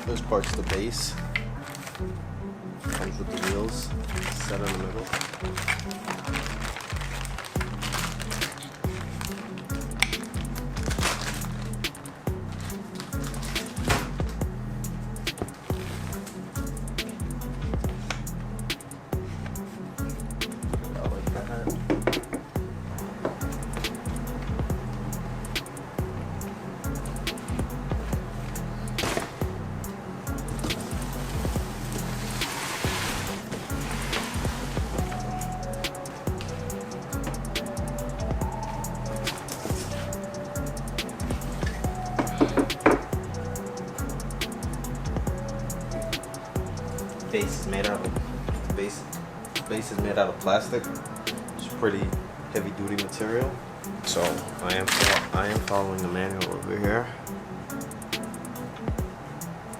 This part's the base. Comes with the wheels set in the middle. Base is made out of base is made out of plastic. It's pretty heavy duty material. So I am following the manual over here.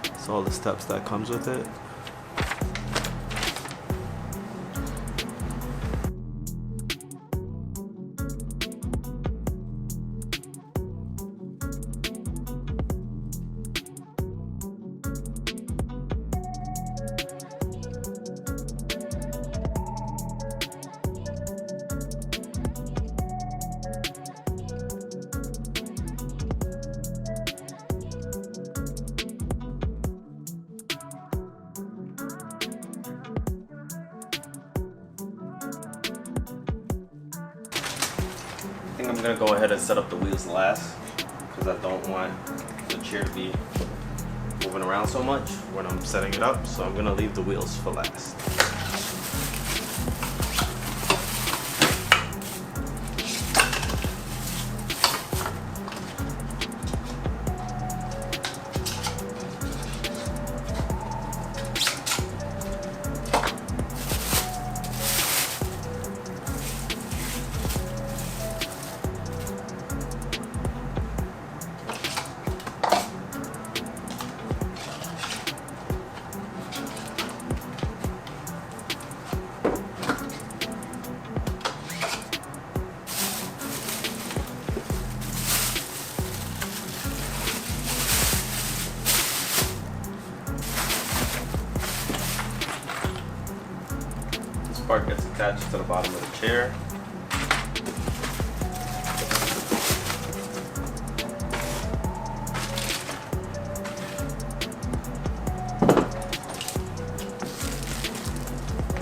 It's all the steps that comes with it. I think I'm gonna go ahead and set up the wheels last because I don't want the chair to be moving around so much when I'm setting it up. So I'm gonna leave the wheels for last. Part gets attached to the bottom of the chair.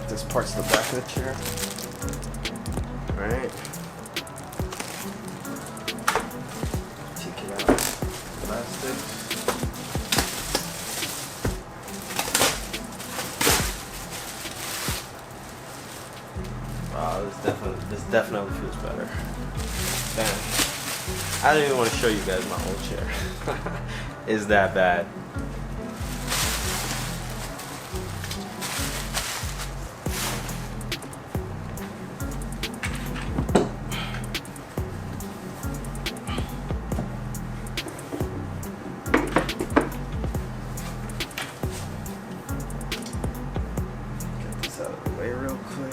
This part's the back of the chair. All right. Take it out. Plastic. Wow, this definitely feels better. Damn. I don't even want to show you guys my old chair. It's that bad. Get this out of the way real quick.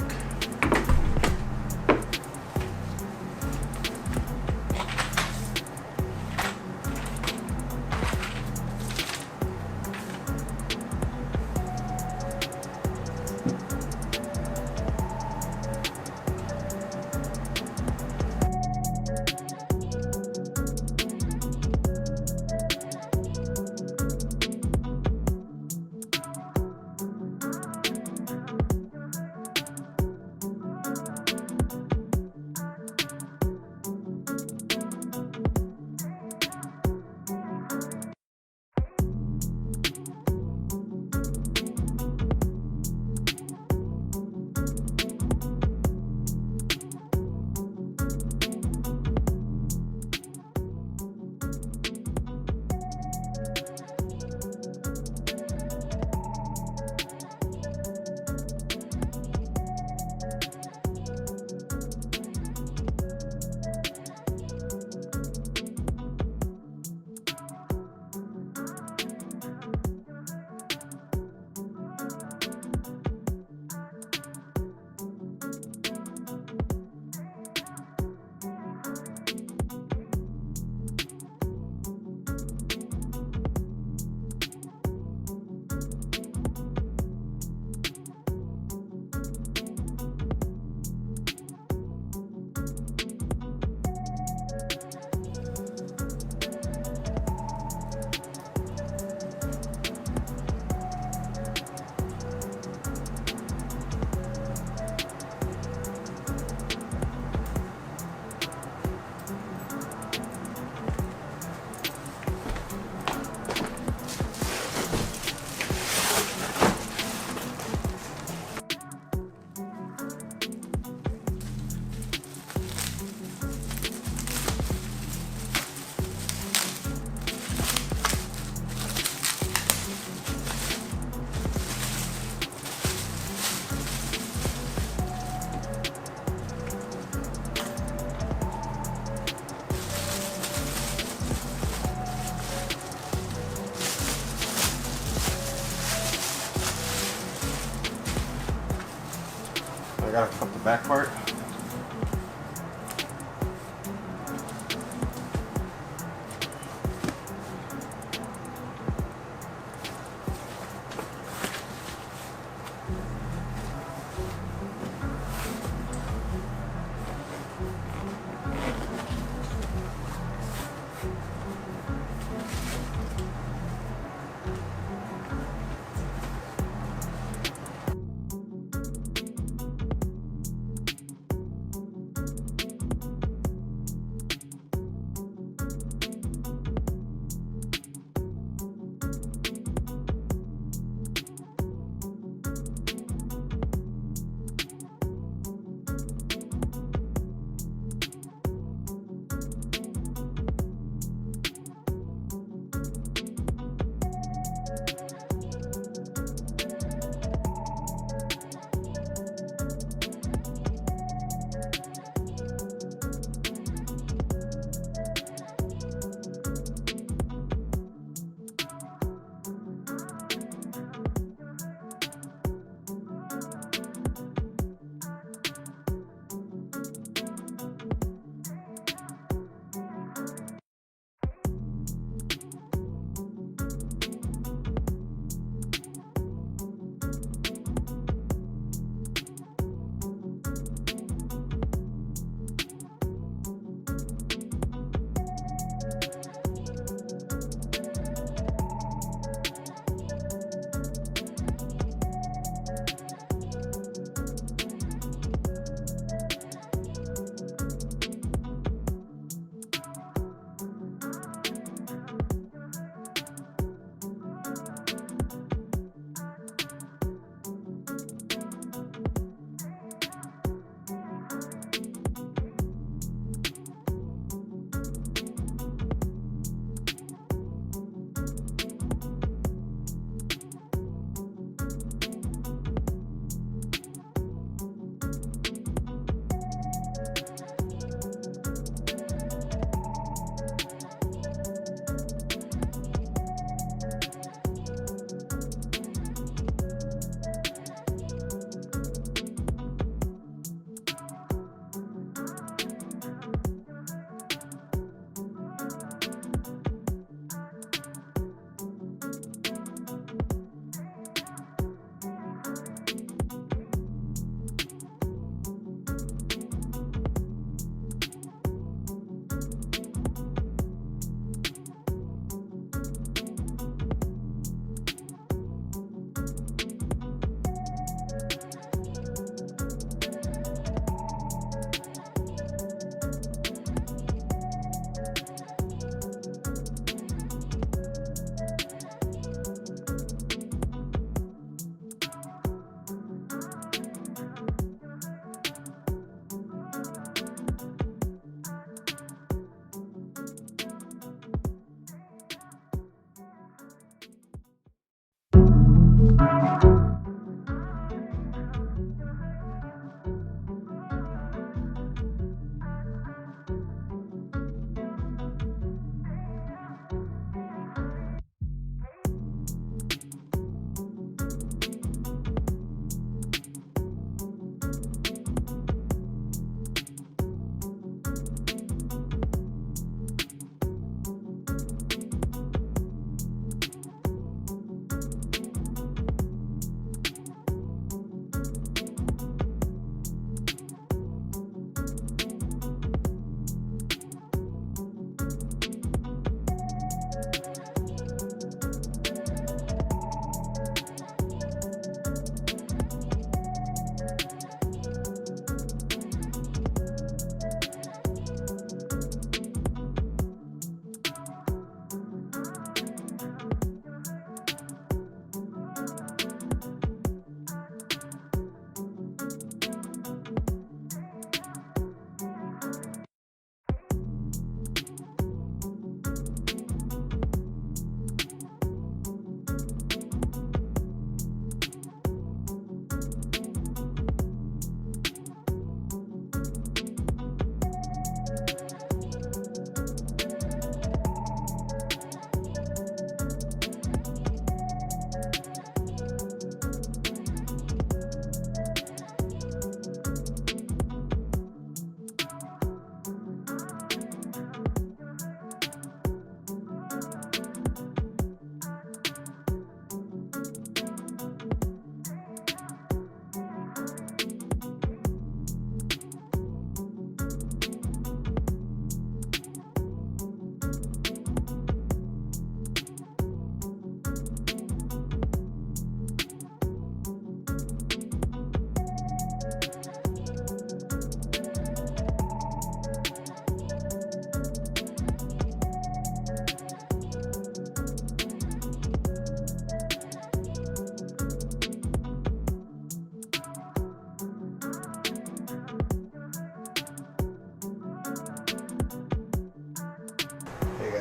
gotta cut the back part.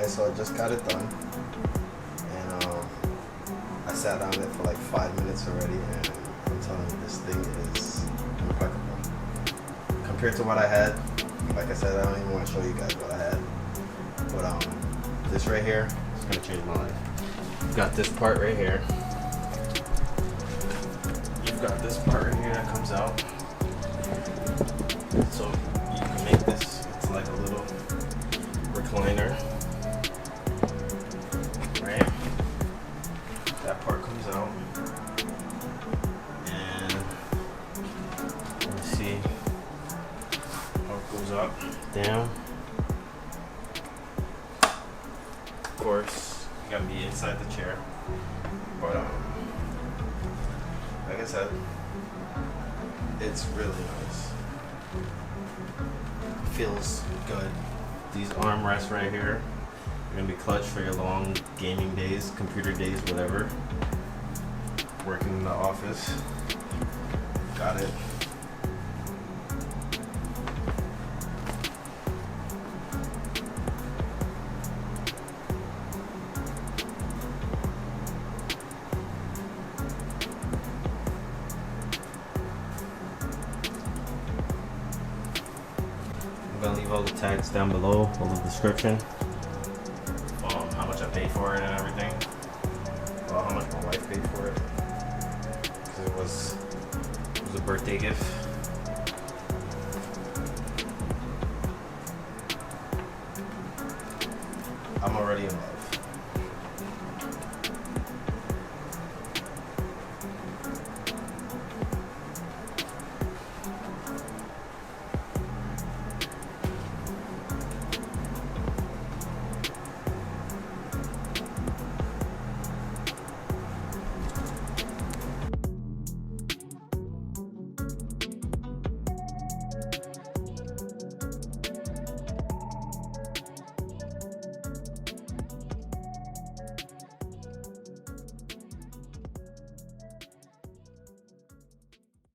guys, so I just got it done, and I sat on it for like 5 minutes already, and I'm telling you, this thing is impeccable compared to what I had. Like I said, I don't even want to show you guys what I had, but this right here is gonna change my life. You've got this part right here. You've got this part right here that comes out. So you can make this, it's like a little recliner, right? That part comes out, and let me see how it goes up, down. Of course, you gotta be inside the chair, but like I said, it's really nice. Feels good. These armrests right here are gonna be clutch for your long gaming days, computer days, whatever. Working in the office. Got it. I'm gonna leave all the tags down below, all the description. How much I paid for it and everything. Well, how much my wife paid for it. Because it was a birthday gift. I'm already in love.